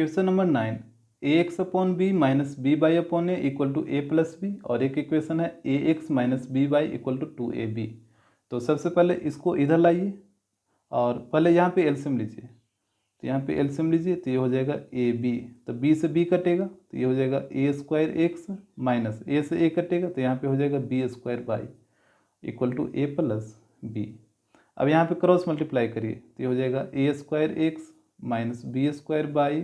Question number 9, A X upon B minus B Y upon A equal to A plus B, और एक equation है A X minus B Y equal to 2ab। तो सबसे पहले इसको इधर लाइए और पहले यहाँ पे एलसीएम लीजिए। तो यहाँ पे एलसीएम लीजिए तो ये हो जाएगा ए बी, तो बी से बी कटेगा तो ये हो जाएगा A square X minus A से ए कटेगा तो यहाँ पे हो जाएगा B square Y equal to A plus B. अब यहाँ पे क्रॉस मल्टीप्लाई करिए तो ये हो जाएगा A square X minus B square Y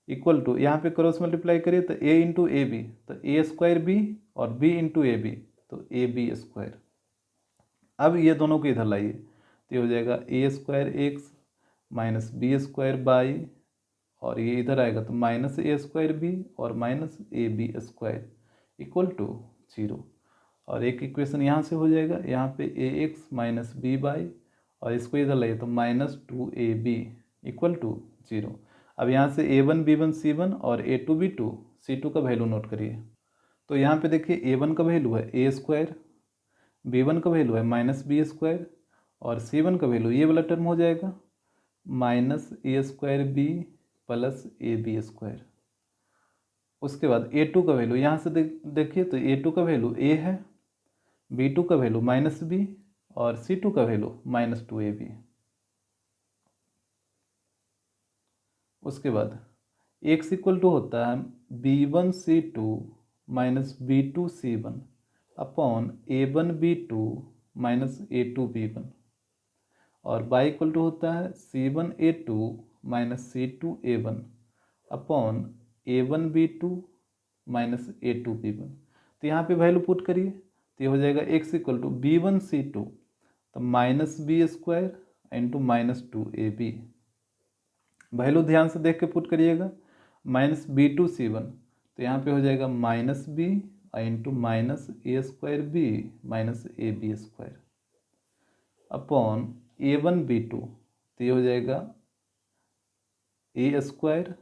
equal to, यहाँ पे क्रॉस मल्टीप्लाई करिए तो ए इंटू ए बी, तो ए स्क्वायर बी और बी इंटू ए बी तो ए बी स्क्वायर। अब ये दोनों को इधर लाइए तो ये हो जाएगा A square X minus B square Y, और ये इधर आएगा तो माइनस ए स्क्वायर बी और minus A B square equal to 0। और एक इक्वेशन यहाँ से हो जाएगा, यहाँ पे ए एक्स माइनस बी बाई और इसको इधर लाइए तो माइनस 2ab इक्वल टू 0। अब यहाँ से a1 b1 c1 और a2 b2 c2 का वैल्यू नोट करिए। तो यहाँ पे देखिए a1 का वैल्यू है ए स्क्वायर, b1 का वैल्यू है माइनस बी स्क्वायर और c1 का वैल्यू ये वाला टर्म हो जाएगा minus A square B plus A B square. उसके बाद a2 का वैल्यू यहाँ से देखिए तो a2 का वैल्यू a है, b2 का वैल्यू माइनस बी और c2 का वैल्यू माइनस 2ab। उसके बाद x इक्वल टू होता है b1c2 minus b2c1 upon a1b2 minus a2b1, और y इक्वल टू होता है c1a2 minus c2a1 upon a1b2 minus a2b1। तो यहाँ पे वैल्यू पुट करिए तो ये हो जाएगा x इक्वल टू b1c2 तो minus B square into minus 2ab। Value ध्यान से देख के पुट करिएगा, माइनस b2c1 तो यहाँ पे हो जाएगा minus B into minus A square B minus A B square upon a1b2 तो ये हो जाएगा A square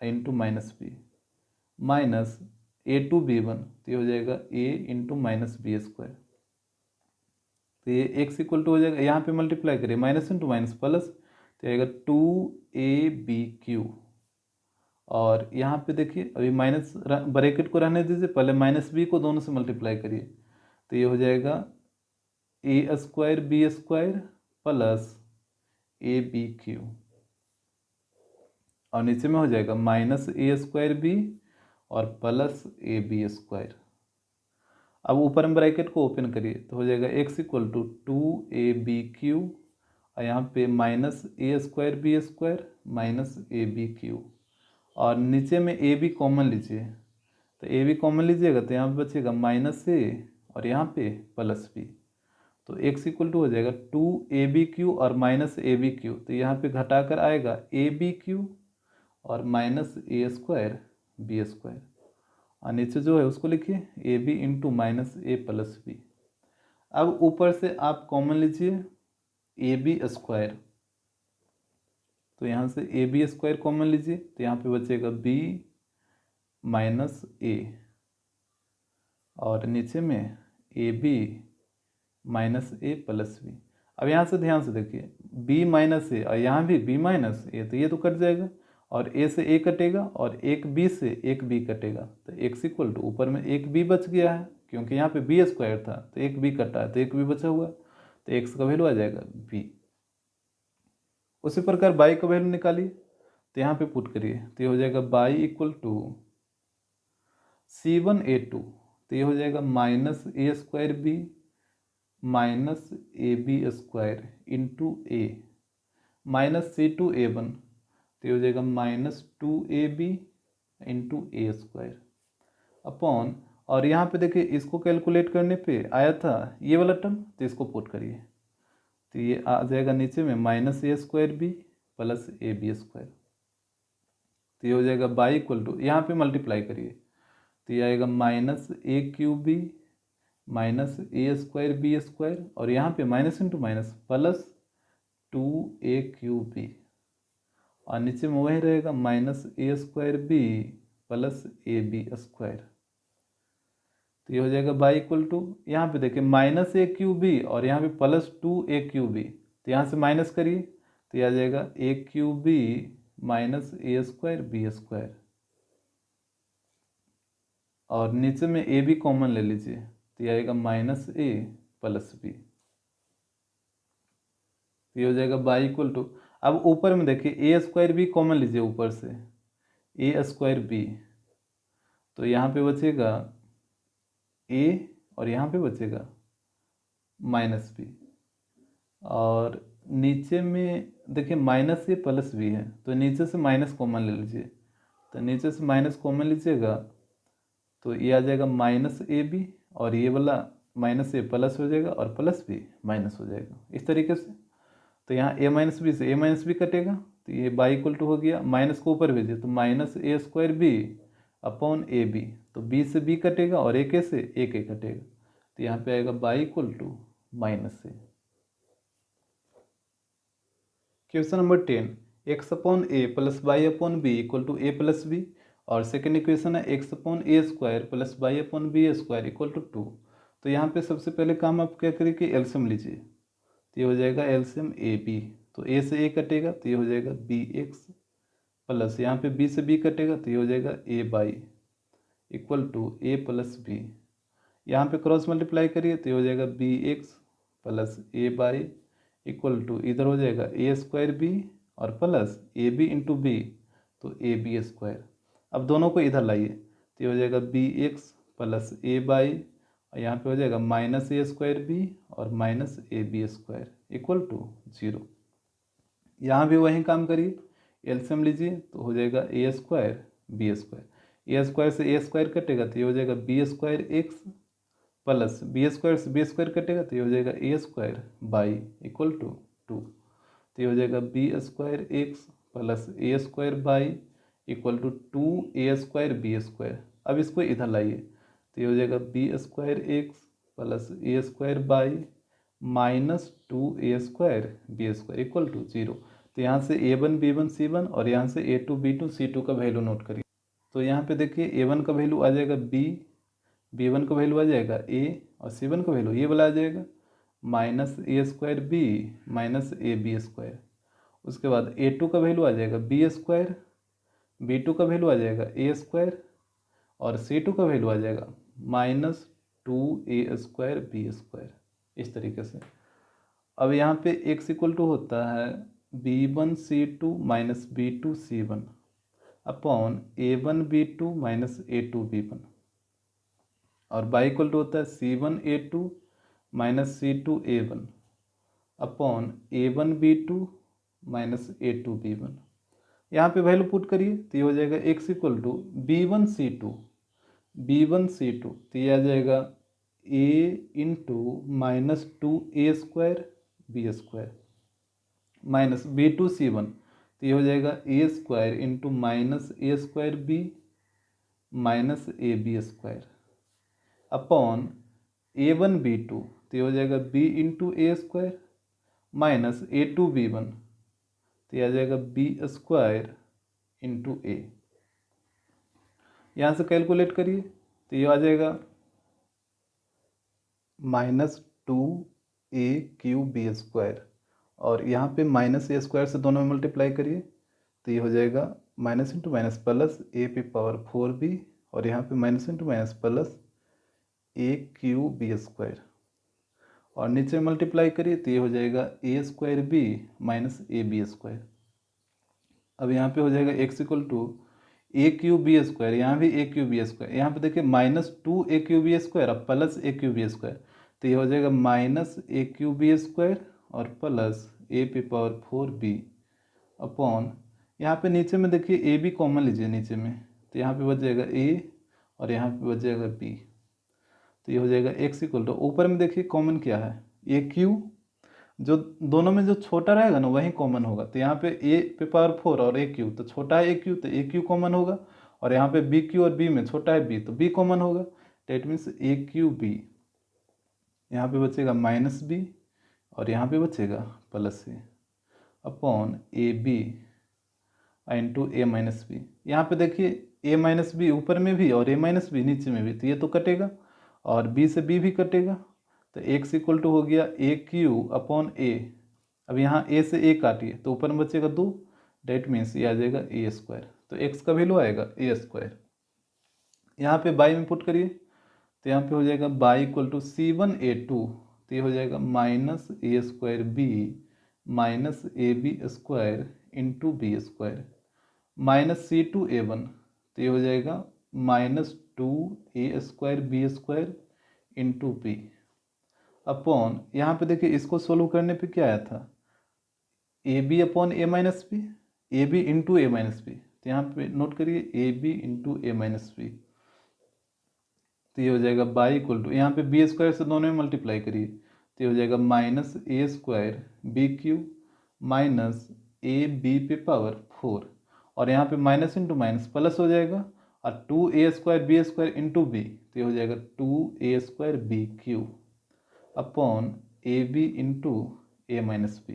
into minus B minus a2b1 तो ये हो जाएगा A into minus B square. तो ये x इक्वल टू हो जाएगा, यहाँ पे मल्टीप्लाई करिए माइनस इंटू माइनस प्लस तो आएगा 2ab3, और यहाँ पे देखिए अभी माइनस ब्रैकेट को रहने दीजिए, पहले माइनस बी को दोनों से मल्टीप्लाई करिए तो ये हो जाएगा A square B square plus ab3, और नीचे में हो जाएगा माइनस ए स्क्वायर बी और प्लस ए बी स्क्वायर। अब ऊपर में ब्रैकेट को ओपन करिए तो हो जाएगा x इक्वल टू 2ab3 और यहाँ पे माइनस ए स्क्वायर बी स्क्वायर माइनस ए बी क्यू, और नीचे में ए बी कॉमन लीजिए तो ए बी कॉमन लीजिएगा तो यहाँ पे बचेगा माइनस ए और यहाँ पे प्लस बी, तो x इक्वल टू हो जाएगा 2ab3 और माइनस ए बी क्यू, तो यहाँ पे घटाकर आएगा ए बी क्यू और माइनस ए स्क्वायर बी स्क्वायर, और नीचे जो है उसको लिखिए A B into minus A plus B. अब ऊपर से आप कॉमन लीजिए ए बी स्क्वायर, तो यहाँ से ए बी स्क्वायर कॉमन लीजिए तो यहाँ पे बचेगा बी माइनस ए और नीचे में ए B minus A plus B. अब यहाँ से ध्यान से देखिए बी माइनस ए और यहाँ भी बी माइनस ए, तो ये तो कट जाएगा और ए से ए कटेगा और एक बी से एक बी कटेगा, तो एक्स इक्वल टू ऊपर में एक बी बच गया है क्योंकि यहाँ पे बी स्क्वायर था तो एक बी कटा है तो एक बी बचा हुआ, तो एक्स का वैल्यू आ जाएगा बी। उसी प्रकार बाई का वैल्यू निकालिए तो यहाँ पे पुट करिए तो ये हो जाएगा बाई इक्वल टू c1a2 तो ये हो जाएगा minus A square B minus A B square into A minus c2a1 तो ये हो जाएगा माइनस 2ab इंटू ए स्क्वायर अपॉन, और यहाँ पे देखिए इसको कैलकुलेट करने पे आया था ये वाला टर्म तो इसको पुट करिए तो ये आ जाएगा नीचे में minus A square B plus A B square, तो ये हो जाएगा बाई इक्वल टू यहाँ पे मल्टीप्लाई करिए तो ये आएगा minus A cube B minus A square B square और यहाँ पे minus into minus plus 2a cube B, और नीचे में वही रहेगा minus A square B plus A B square, तो ये हो जाएगा बाई इक्वल टू यहाँ पे देखिए माइनस ए क्यूब बी और यहाँ पे प्लस 2a क्यूब बी, तो यहाँ से माइनस करिए तो ये आ जाएगा ए क्यूब बी माइनस ए स्क्वायर बी स्क्वायर, और नीचे में ए भी कॉमन ले लीजिए तो ये आएगा माइनस ए प्लस बी। ये हो जाएगा बाई इक्वल टू, अब ऊपर में देखिए ए स्क्वायर बी कॉमन लीजिए ऊपर से, ए स्क्वायर बी, तो यहाँ पे बचेगा ए और यहाँ पे बचेगा माइनस बी, और नीचे में देखिए माइनस ए प्लस बी है तो नीचे से माइनस कॉमन ले लीजिए, तो नीचे से माइनस कॉमन लीजिएगा तो ये आ जाएगा माइनस ए बी, और ये वाला माइनस ए प्लस हो जाएगा और प्लस बी माइनस हो जाएगा इस तरीके से। तो यहाँ ए माइनस बी से ए माइनस बी कटेगा तो ये बाई इक्वल टू हो गया, माइनस को ऊपर भेजिए तो माइनस ए स्क्वायर बी अपॉन ए बी, तो बी से बी कटेगा और ए से ए कटेगा, तो यहाँ पे आएगा Y equal to minus A. Question number 10, X upon A plus Y upon B equal to A plus B, और सेकेंड इक्वेशन है X upon A square plus Y upon B square equal to 2। तो यहाँ पे सबसे पहले काम आप क्या करिए कि एलसीएम लीजिए, तो ये हो जाएगा एलसीएम ए बी, तो ए से ए कटेगा तो ये हो जाएगा बी एक्स, प्लस यहाँ पे बी से बी कटेगा तो ये हो जाएगा A by equal to A plus B, यहाँ पे क्रॉस मल्टीप्लाई करिए तो ये हो जाएगा B X plus A by equal to, इधर हो जाएगा ए स्क्वायर बी और plus A B into B, तो ए बी स्क्वायर। अब दोनों को इधर लाइए तो ये हो जाएगा B X plus A Y, और यहाँ पे हो जाएगा माइनस ए स्क्वायर बी और minus A B square equal to 0। यहाँ भी वही काम करिए, एलसीएम लीजिए तो हो जाएगा A square B square, A square से ए स्क्वायर कटेगा तो ये हो जाएगा B square X, plus B square से बी स्क्वायर कटेगा तो ये हो जाएगा A square Y equal to 2, तो ये हो जाएगा B square X plus A square Y equal to 2 A square B square. अब इसको इधर लाइए तो ये हो जाएगा B square X plus A square by minus 2 A square B square equal to 0। तो यहाँ से a1 b1 c1 और यहाँ से a2 b2 c2 का वैल्यू नोट करिए। तो यहाँ पे देखिए a1 का वैल्यू आ जाएगा b, b1 का वैल्यू आ जाएगा a, और c1 का वैल्यू ये वाला आ जाएगा minus A square B minus A B square. उसके बाद a2 का वैल्यू आ जाएगा बी स्क्वायर, b2 का वैल्यू आ जाएगा ए स्क्वायर, और c2 का वैल्यू आ जाएगा minus 2a square B square इस तरीके से। अब यहाँ पे x इक्वल टू होता है b1 c2 minus b2 c1 upon a1 b2 minus a2 b1, और y इक्वल टू होता है c1 a2 minus c2 a1 upon a1 b2 minus a2 b1। यहाँ पे वैल्यू पुट करिए तो ये हो जाएगा x equal to b1 c2 तो ये आ जाएगा a into minus 2a square B square minus b2 c1, तो ये हो जाएगा a square into minus A square B minus A B square upon a1 b2, तो ये हो जाएगा b इंटू ए स्क्वायर माइनस a2 b1, तो ये आ जाएगा बी स्क्वायर इंटू ए। यहाँ से कैलकुलेट करिए तो ये आ जाएगा minus 2a cube B square, और यहाँ पे माइनस ए स्क्वायर से दोनों में मल्टीप्लाई करिए तो ये हो जाएगा minus into minus plus A पे पावर 4b, और यहाँ पे minus into minus plus A cube B square, और नीचे मल्टीप्लाई करिए तो ये हो जाएगा A square B minus A B square. अब यहाँ पे हो जाएगा x equal to A cube B square, यहाँ भी ए क्यूब बी स्क्वायर, यहाँ पे देखिए minus 2 A cube B square और plus A cube B square, तो ये हो जाएगा minus A cube B square और प्लस ए पे पावर 4b अपॉन, यहाँ पे नीचे में देखिए ए बी कॉमन लीजिए नीचे में, तो यहाँ पे बच जाएगा a और यहाँ पे बच जाएगा b, तो ये हो जाएगा x इक्वल टू, ऊपर में देखिए कॉमन क्या है ए क्यू, जो दोनों में जो छोटा रहेगा ना वही कॉमन होगा, तो यहाँ पे a पे पावर 4 और ए क्यू, तो छोटा है ए क्यू तो ए क्यू कॉमन होगा, और यहाँ पे बी क्यू और बी में छोटा है b तो b कॉमन होगा, that means a cube b, यहाँ पे बचेगा माइनस b और यहाँ पे बचेगा plus a upon A B into A minus b. यहाँ पे देखिए ए माइनस बी ऊपर में भी और ए माइनस बी नीचे में भी, तो ये तो कटेगा और बी से बी भी कटेगा, तो x इक्वल टू हो गया ए क्यू अपॉन ए। अब यहाँ ए से ए काटिए तो ऊपर में बचेगा 2, डेट मीन्स ये आ जाएगा ए स्क्वायर, तो एक्स का वैल्यू आएगा ए स्क्वायर। यहाँ पे बाई में पुट करिए तो यहाँ पे हो जाएगा बाई इक्वल टू C1A2, तो ये हो जाएगा minus A square B minus A B square into B square minus C2A1, तो ये हो जाएगा minus 2a square B square into b upon, यहाँ पे देखिए इसको सोल्व करने पे क्या आया था, a b upon a minus b, a B into A minus b, तो यहाँ पे नोट करिए a B into A minus b, तो ये हो जाएगा बाई इक्वल टू, यहाँ पे बी स्क्वायर से दोनों में मल्टीप्लाई करिए तो ये हो जाएगा माइनस ए स्क्वायर बी क्यू माइनस ए बी पे पावर 4, और यहाँ पे माइनस इंटू माइनस प्लस हो जाएगा, और 2a square B square into B, तो ये हो जाएगा 2a square b Q upon A B into A minus b,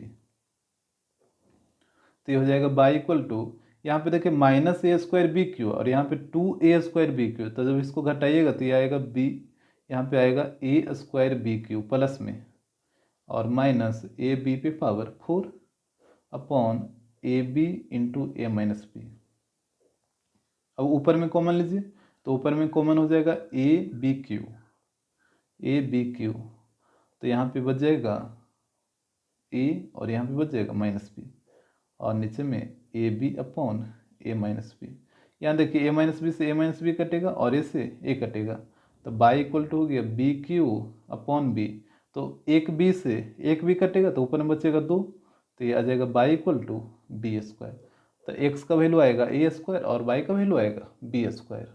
तो ये हो जाएगा बाई इक्वल टू, यहाँ पे देखिए माइनस ए स्क्वायर बी क्यू और यहाँ पे 2a स्क्वायर बी क्यू, तो जब इसको घटाइएगा तो ये आएगा बी, यहाँ पे आएगा ए स्क्वायर बी क्यू प्लस में और माइनस ए बी पे power 4 upon A B into A minus b. अब ऊपर में कॉमन लीजिए तो ऊपर में कॉमन हो जाएगा ए बी क्यू, तो यहाँ पे बच जाएगा ए और यहाँ पे बच जाएगा माइनस बी, और नीचे में ए b upon a minus b. यहाँ देखिए ए माइनस बी से ए माइनस बी कटेगा और ए से ए कटेगा, तो बाई इक्वल टू हो गया बी क्यू अपॉन बी, तो एक बी से एक बी कटेगा तो ऊपर में बचेगा 2, तो ये आ जाएगा Y equal to B square, तो एक्स का वैल्यू आएगा ए स्क्वायर और वाई का वैल्यू आएगा B square.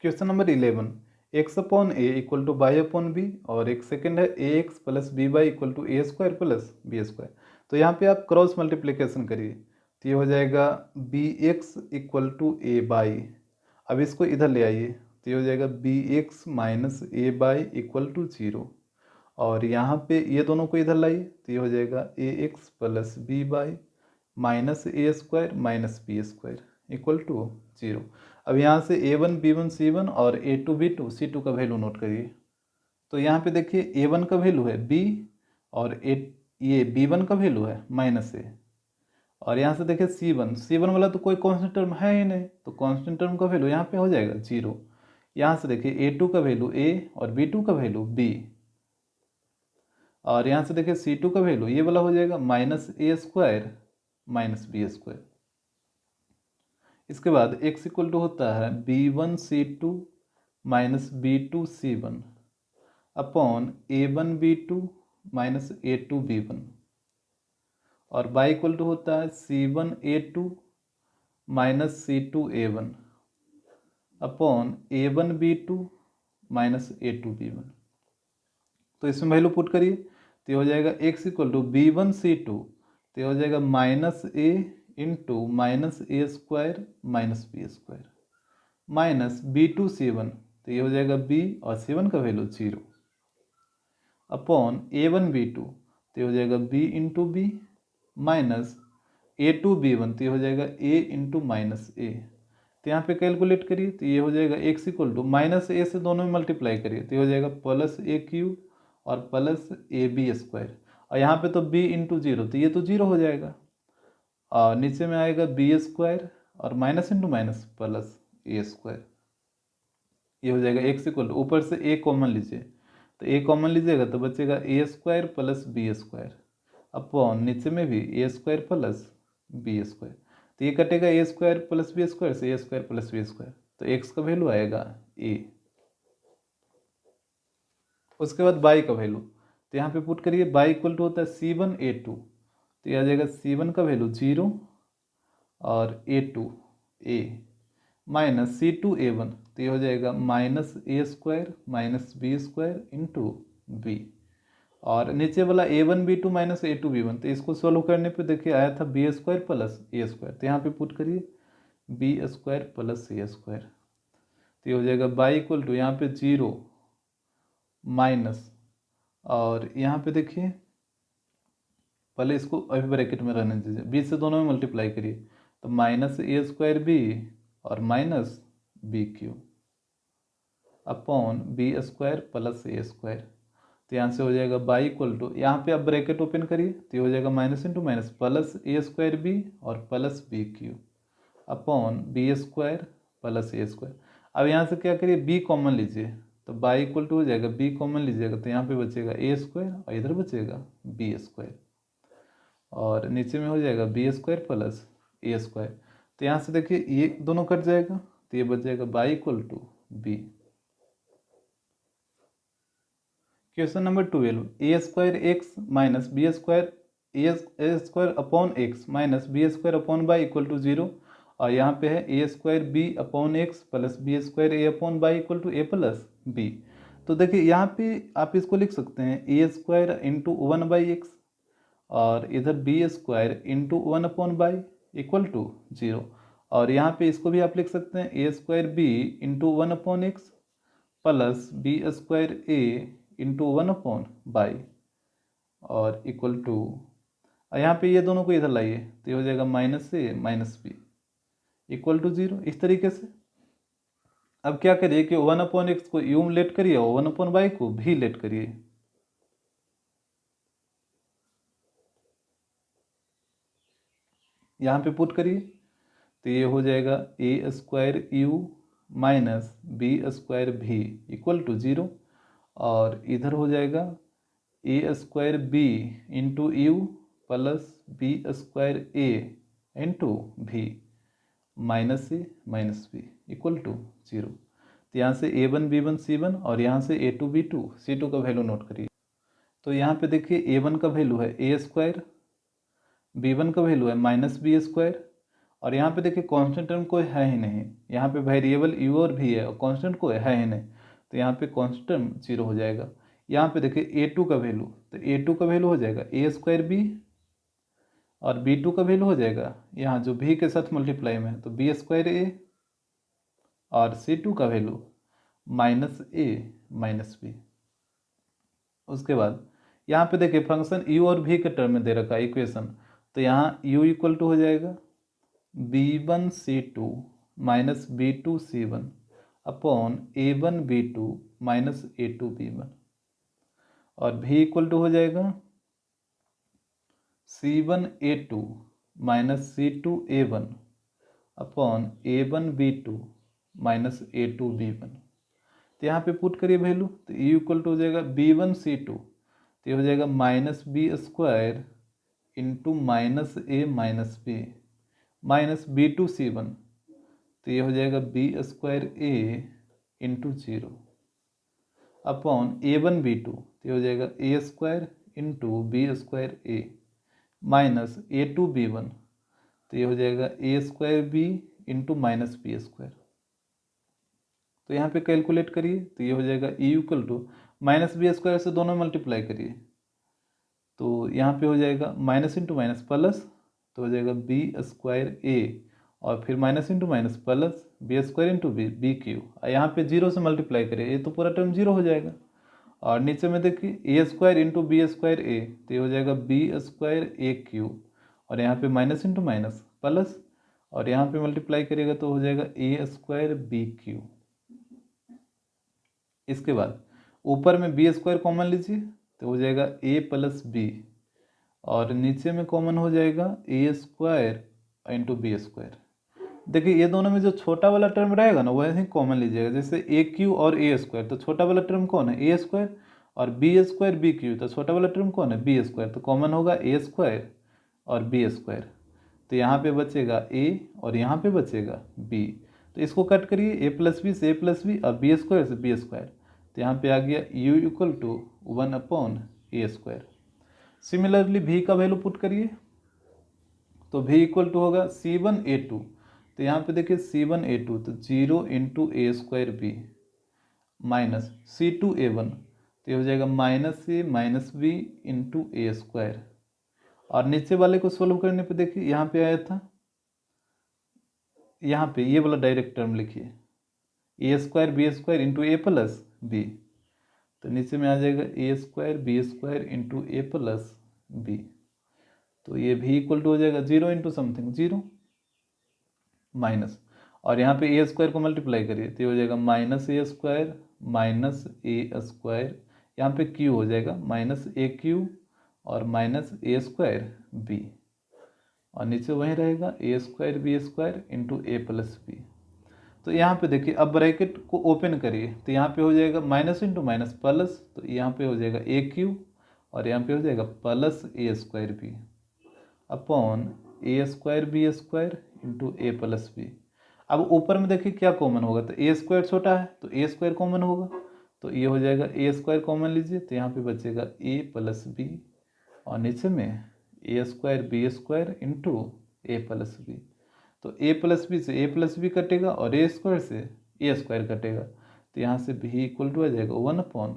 Question number 11, X upon A equal to Y upon B, और एक सेकेंड है A x plus B Y equal to A square plus B square. तो यहाँ पे आप क्रॉस मल्टीप्लिकेशन करिए तो ये हो जाएगा B x equal to a y, अब इसको इधर ले आइए तो ये हो जाएगा B x minus a by equal to 0, और यहाँ पे ये दोनों को इधर लाइए तो ये हो जाएगा A x plus B Y minus A square minus B square equal to 0। अब यहाँ से a1 b1 c1 और a2 b2 c2 का वैल्यू नोट करिए, तो यहाँ पे देखिए a1 का वैल्यू है b और ये b1 का वैल्यू है माइनस ए, और यहाँ से देखिए c1 वाला तो कोई कांस्टेंट टर्म है ही नहीं, तो कांस्टेंट टर्म का वैल्यू यहाँ पे हो जाएगा 0। यहाँ से देखिए a2 का वैल्यू a और b2 का वैल्यू b, और यहाँ से देखिए c2 का वैल्यू ये वाला हो जाएगा माइनस ए स्क्वायर माइनस बी स्क्वायर। इसके बाद x इक्वल टू होता है b1 c2 minus b2 c1 upon a1 b2 minus a2 b1, और y इक्वल टू होता है c1 a2 minus c2 a1 upon a1 b2 minus a2 b1। तो इसमें value put करिए तो ये हो जाएगा x equal to b1 c2, तो ये हो जाएगा minus A into minus A square minus B square minus b2 c1, तो ये हो जाएगा b और c1 का वैल्यू 0 अपॉन a1 b2, तो ये हो जाएगा b into B minus a2 b1, तो ये हो जाएगा a इंटू माइनस ए। तो यहाँ पे कैलकुलेट करिए तो ये हो जाएगा x equal to minus A से दोनों में मल्टीप्लाई करिए तो ये हो जाएगा प्लस ए क्यू और प्लस ए बी स्क्वायर, और यहाँ पे तो b इंटू 0, तो ये तो 0 हो जाएगा, और नीचे में आएगा बी स्क्वायर और minus into minus plus A square, ये हो जाएगा x इक्वल टू, ऊपर से a कॉमन लीजिए तो a कॉमन लीजिएगा तो बचेगा A square plus B square upon नीचे में भी A square plus B square, तो ये कटेगा A square plus B square से A square plus B square, तो x का वैल्यू आएगा a। उसके बाद बाई का वैल्यू तो यहाँ पे पुट करिए, बाई इक्वल टू होता है c1 a2, तो यह आ जाएगा c1 का वैल्यू 0 और a2 a minus c2 a1, तो ये हो जाएगा माइनस ए square minus B square into B, और नीचे वाला a1 b2 minus a2 b1, तो इसको सोल्व करने पे देखिए आया था B square plus A square, तो यहाँ पे पुट करिए B square plus A square, तो ये हो जाएगा बाई इक्वल टू यहाँ पे 0 माइनस, और यहाँ पे देखिए पहले इसको अभी ब्रैकेट में रहने दीजिए, बी से दोनों में मल्टीप्लाई करिए तो माइनस ए स्क्वायर बी और minus B Q upon B square plus A square, तो यहाँ से हो जाएगा बाई इक्वल टू, यहाँ पे आप ब्रैकेट ओपन करिए तो ये हो जाएगा minus into minus plus A square B और plus B Q upon B square plus A square. अब यहाँ से क्या करिए, बी कॉमन लीजिए, तो बाई इक्वल टू हो जाएगा बी कॉमन लीजिएगा तो यहाँ पे बचेगा ए स्क्वायर और इधर बचेगा बी स्क्वायर और नीचे में हो जाएगा B square plus A square. तो यहाँ से देखिए ये दोनों कट जाएगा तो ये बच जाएगा Y equal to B. Question number 12, A square X minus B square A square upon X minus B square upon by equal to 0 और यहाँ पे है A square B upon X plus B square A upon by equal to A plus B. तो देखिए यहाँ पे आप इसको लिख सकते हैं ए स्क्वायर इंटू 1/x और इधर b square into 1 upon by equal to 0 और यहाँ पे इसको भी आप लिख सकते हैं A square B into 1 upon X plus B square A into 1 upon Y और इक्वल टू, यहाँ पे ये दोनों को इधर लाइए तो ये हो जाएगा minus A minus B equal to 0। इस तरीके से अब क्या करिए कि 1 अपॉन एक्स को यू लेट करिए और 1 अपॉन बाई को भी लेट करिए। यहाँ पे पुट करिए तो ये हो जाएगा A square U minus B square V equal to 0 और इधर हो जाएगा A square B into U plus B square A into V minus A minus B equal to 0। तो यहाँ से a1 b1 c1 और यहाँ से a2 b2 c2 का वैल्यू नोट करिए। तो यहाँ पे देखिए a1 का वैल्यू है ए स्क्वायर, b1 का वैल्यू है माइनस बी स्क्वायर और यहाँ पे देखिए कांस्टेंट टर्म कोई है ही नहीं, यहाँ पे वेरिएबल u और भी है और कांस्टेंट कोई है ही नहीं तो यहाँ पे कांस्टेंट टर्म 0 हो जाएगा। यहाँ पे देखिए a2 का वैल्यू, तो a2 का वैल्यू हो जाएगा ए स्क्वायर बी और b2 का वैल्यू हो जाएगा यहाँ जो भी के साथ मल्टीप्लाई में है तो बी स्क्वायर ए और c2 का वैल्यू माइनस ए माइनस बी। उसके बाद यहाँ पे देखिए फंक्शन u और v के टर्म में दे रखा है इक्वेशन, तो यहाँ u इक्वल टू हो जाएगा b1 c2 minus b2 c1 upon a1 b2 minus a2 b1 और v इक्वल टू हो जाएगा c1 a2 minus c2 a1 upon a1 b2 minus a2 b1। तो यहाँ पे पुट करिए वैल्यू तो u इक्वल टू हो जाएगा b1 c2 तो ये हो जाएगा minus B square into minus ए minus B minus b2 c1 तो ये हो जाएगा B square A into 0 upon a1 b2 तो ये हो जाएगा A square into B square A minus a2 b1 तो ये हो जाएगा A square B into minus B square. तो यहाँ पे कैलकुलेट करिए तो ये हो जाएगा e equal to minus B square से दोनों मल्टीप्लाई करिए तो यहाँ पे हो जाएगा माइनस इंटू माइनस प्लस तो हो जाएगा बी स्क्वायर ए और फिर minus into minus plus B square into b b Q और यहाँ पे 0 से मल्टीप्लाई करिए ये तो पूरा टर्म 0 हो जाएगा और नीचे में देखिए ए स्क्वायर इंटू बी स्क्वायर ए तो ये हो जाएगा बी स्क्वायर ए क्यू और यहाँ पे माइनस इंटू माइनस प्लस और यहाँ पे मल्टीप्लाई करिएगा तो हो जाएगा ए स्क्वायर बी क्यू। इसके बाद ऊपर में बी स्क्वायर कॉमन लीजिए तो हो जाएगा ए प्लस बी और नीचे में कॉमन हो जाएगा A square into B square. देखिए ये दोनों में जो छोटा वाला टर्म रहेगा ना वैसे ही कॉमन लीजिएगा, जैसे ए क्यू और ए स्क्वायर तो छोटा वाला टर्म कौन है ए स्क्वायर और बी स्क्वायर बी क्यू तो छोटा वाला टर्म कौन है बी स्क्वायर तो कॉमन होगा ए स्क्वायर और बी स्क्वायर। तो यहाँ पे बचेगा ए और यहाँ पे बचेगा बी तो इसको कट करिए ए प्लस बी से ए प्लस बी और बी स्क्वायर से बी स्क्वायर तो यहाँ पे आ गया u equal to 1 upon A square. Similarly v का वैल्यू पुट करिए तो v इक्वल टू होगा c1 a2 तो यहाँ पे देखिए c1 a2 तो 0 इंटू ए square B minus c2 a1 तो ये हो जाएगा माइनस ए माइनस बी इंटू ए स्क्वायर और नीचे वाले को सोल्व करने पे देखिए यहाँ पे आया था, यहाँ पे ये वाला डायरेक्ट टर्म लिखिए ए स्क्वायर बी स्क्वायर इंटू ए प्लस बी तो नीचे में आ जाएगा A square B square into A plus B तो ये भी इक्वल टू हो जाएगा 0 इंटू समथिंग 0 माइनस और यहाँ पे ए स्क्वायर को मल्टीप्लाई करिए तो ये हो जाएगा माइनस ए स्क्वायर यहाँ पे क्यू हो जाएगा माइनस ए क्यू और माइनस ए स्क्वायर बी, और नीचे वहीं रहेगा ए स्क्वायर बी स्क्वायर इंटू ए प्लस बी। तो यहाँ पे देखिए अब ब्रैकेट को ओपन करिए तो यहाँ पे हो जाएगा माइनस इंटू माइनस प्लस, तो यहाँ पे हो जाएगा ए क्यू और यहाँ पे हो जाएगा plus A square B upon A square B square into A plus B. अब ऊपर में देखिए क्या कॉमन होगा, तो ए स्क्वायर छोटा है तो ए स्क्वायर कॉमन होगा, तो ये हो जाएगा ए स्क्वायर कॉमन लीजिए, तो यहाँ पे बचेगा ए प्लस बी और नीचे में ए स्क्वायर बी स्क्वायर इंटू ए प्लस बी। तो ए प्लस बी से ए प्लस बी कटेगा और ए स्क्वायर से ए स्क्वायर कटेगा, तो यहाँ से बी इक्वल टू आ जाएगा 1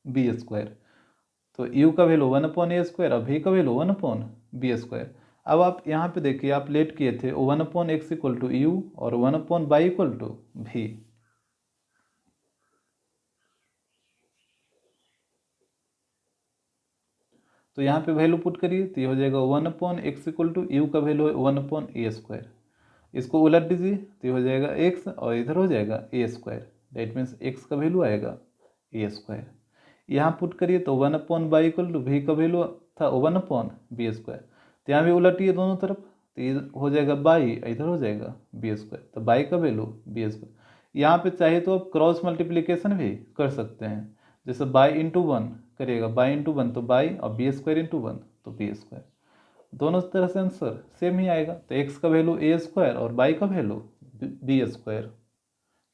बी स्क्वायर। तो यू का वैल्यू 1 ए स्क्वायर और भी का वैल्यू 1 बी स्क्वायर। अब आप यहाँ पे देखिए आप लेट किए थे 1/x इक्वल टू यू और 1/y इक्वल टू भी। तो यहाँ पे वैल्यू पुट करिए तो ये हो जाएगा 1/x इक्वल टू यू का वैल्यू है 1/a स्क्वायर। इसको उलट दीजिए तो ये हो जाएगा x और इधर हो जाएगा a square, that means x का वैल्यू आएगा a स्क्वायर। यहाँ पुट करिए तो 1/y इक्वल टू भी का वैल्यू था 1/b स्क्वायर, तो यहाँ भी उलटिए दोनों तरफ तो ये हो जाएगा बाई, इधर हो जाएगा बी स्क्वायर, तो बाई का वैल्यू बी स्क्वायर। यहाँ पे चाहे तो आप क्रॉस मल्टीप्लिकेशन भी कर सकते हैं, जैसे बाई इंटू वन करिएगा, बाई इंटू वन तो बाई और बी स्क्वायर इंटू वन तो बी स्क्वायर, दोनों तरह से आंसर सेम ही आएगा। तो एक्स का वैल्यू ए स्क्वायर और बाई का value b square.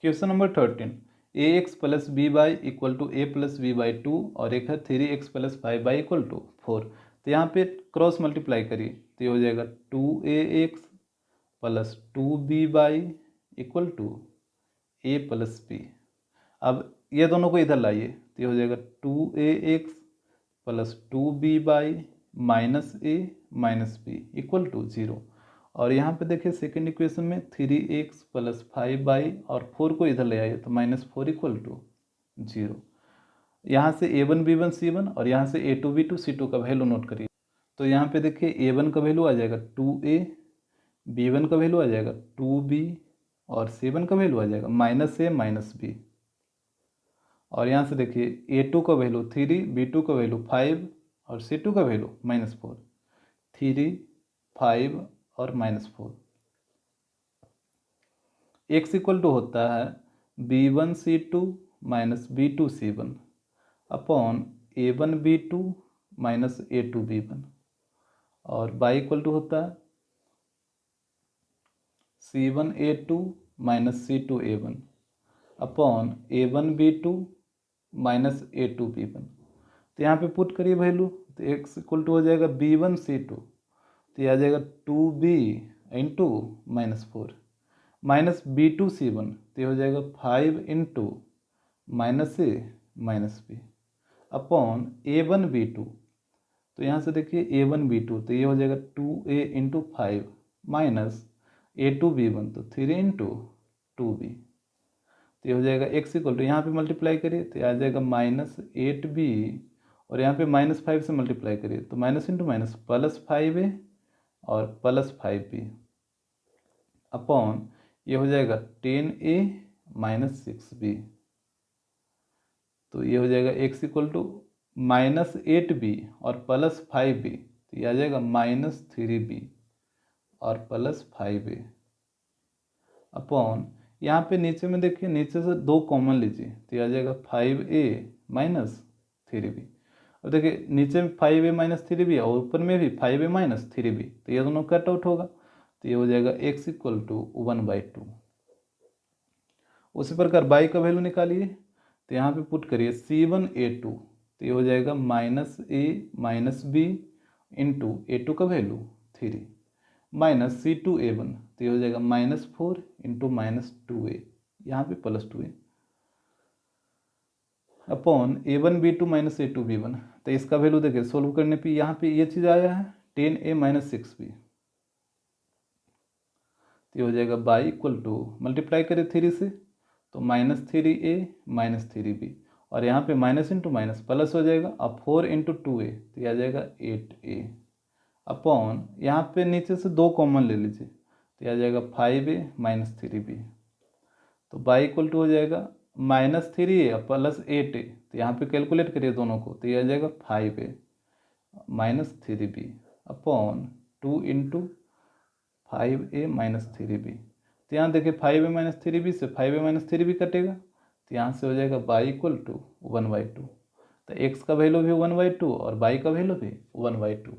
Question number 13, a x plus B Y equal to A plus B by 2 और एक है 3x plus 5y equal to 4। तो यहाँ पे क्रॉस मल्टीप्लाई करिए तो ये हो जाएगा 2ax plus 2by equal to a plus B. अब ये दोनों को इधर लाइए तो ये हो जाएगा 2ax plus 2by minus a minus B equal to 0। और यहाँ पे देखिए सेकेंड इक्वेशन में 3x प्लस 5y और 4 को इधर ले आइए तो -4 इक्वल टू 0। यहाँ से a1 b1 c1 और यहाँ से a2 b2 c2 का वैल्यू नोट करिए। तो यहाँ पे देखिए a1 का वैल्यू आ जाएगा 2a, b1 का वैल्यू आ जाएगा 2b और c1 का वैल्यू आ जाएगा -a माइनस b। और यहाँ से देखिए a2 का वैल्यू 3, b2 का वैल्यू 5 और c2 का वैल्यू -4, 3, 5 और -4। x इक्वल टू होता है b1 c2 minus b2 c1 upon a1 b2 minus a2 b1, और y इक्वल टू होता है c1 a2 minus c2 a1 upon a1 b2 minus a2 b1। तो यहाँ पे पुट करिए वैल्यू तो x इक्वल टू हो जाएगा b1 c2, तो ये आ जाएगा 2b into -4 minus b2 c1, तो ये हो जाएगा 5 into -a minus b upon a1 b2। तो यहाँ से देखिए a1 b2 तो ये हो जाएगा 2a into 5 minus a2 b1 तो 3 इंटू 2b। तो ये हो जाएगा x इक्वल टू यहाँ पे मल्टीप्लाई करिए तो ये आ जाएगा -8b और यहाँ पे -5 से मल्टीप्लाई करिए तो minus into minus plus 5a और प्लस 5b अपॉन ये हो जाएगा 10a माइनस 6b। तो ये हो जाएगा x इक्वल टू -8b और प्लस 5b, तो ये आ जाएगा -3b और प्लस 5a अपॉन यहाँ पे नीचे में देखिए नीचे से 2 कॉमन लीजिए तो ये आ जाएगा 5a माइनस 3b। अब देखिए नीचे में 5a माइनस 3b और ऊपर में भी 5a माइनस 3b, तो ये दोनों कट आउट होगा तो ये हो जाएगा x इक्वल टू 1/2। उसी प्रकार y का वैल्यू निकालिए तो यहाँ पे पुट करिए c1 a2 तो ये हो जाएगा -a minus b into a2 का वैल्यू 3 माइनस c2 a1 तो ये हो जाएगा -4 इंटू -2a, यहाँ पे plus 2a upon a1 b2 minus a2 b1। तो इसका वैल्यू देखिए सोल्व करने पे यहाँ पे ये चीज़ आया है 10a माइनस 6b, तो ये हो जाएगा y इक्वल टू मल्टीप्लाई करें 3 से तो -3a माइनस 3b और यहाँ पे माइनस इंटू माइनस प्लस हो जाएगा और 4 इंटू 2a तो ये आ जाएगा 8a अपॉन यहाँ पे नीचे से 2 कॉमन ले लीजिए तो ये आ जाएगा 5a माइनस 3b। तो y इक्वल टू हो जाएगा -3 और +8 तो यहाँ पे कैलकुलेट करिए दोनों को, तो ये आ जाएगा 5a -3b upon 2 into 5a - 3b। तो यहाँ देखिए 5a - 3b से 5a - 3b कटेगा, तो यहाँ से हो जाएगा y = 1/2। तो x का वैल्यू भी 1/2 और y का वैल्यू भी 1/2।